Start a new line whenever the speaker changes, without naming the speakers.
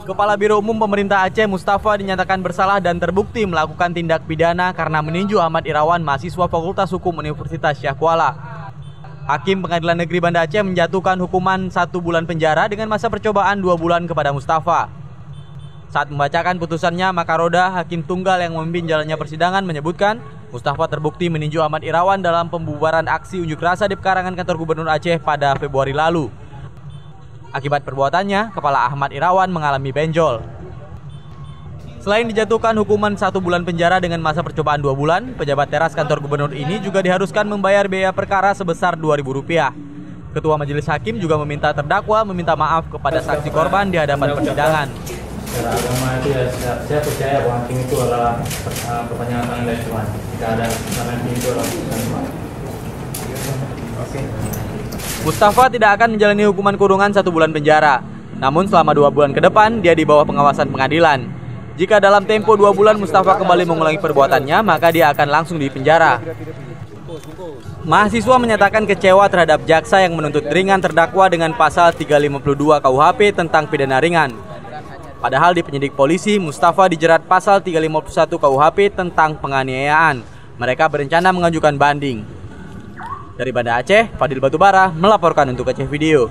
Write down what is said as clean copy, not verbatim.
Kepala Biro Umum Pemerintah Aceh Mustafa dinyatakan bersalah dan terbukti melakukan tindak pidana karena meninju Ahmad Irawan, mahasiswa Fakultas Hukum Universitas Syah Kuala. Hakim Pengadilan Negeri Banda Aceh menjatuhkan hukuman 1 bulan penjara dengan masa percobaan 2 bulan kepada Mustafa. Saat membacakan putusannya, Makaroda, hakim tunggal yang memimpin jalannya persidangan, menyebutkan Mustafa terbukti meninju Ahmad Irawan dalam pembubaran aksi unjuk rasa di pekarangan kantor Gubernur Aceh pada Februari lalu. Akibat perbuatannya, kepala Ahmad Irawan mengalami benjol. Selain dijatuhkan hukuman 1 bulan penjara dengan masa percobaan 2 bulan, pejabat teras kantor gubernur ini juga diharuskan membayar biaya perkara sebesar Rp2.000. Ketua Majelis Hakim juga meminta terdakwa meminta maaf kepada saksi korban di hadapan persidangan.
Secara agama itu ya, saya percaya bahwa hakim itu adalah kepanjangan tangan dari Tuhan. Jika ada tangan itu adalah Tuhan. Oke.
Mustafa tidak akan menjalani hukuman kurungan 1 bulan penjara. Namun selama 2 bulan ke depan, dia di bawah pengawasan pengadilan. Jika dalam tempo 2 bulan Mustafa kembali mengulangi perbuatannya, maka dia akan langsung dipenjara. Mahasiswa menyatakan kecewa terhadap jaksa yang menuntut ringan terdakwa dengan pasal 352 KUHP tentang pidana ringan. Padahal di penyidik polisi, Mustafa dijerat pasal 351 KUHP tentang penganiayaan. Mereka berencana mengajukan banding. Dari Banda Aceh, Fadil Batubara melaporkan untuk Aceh Video.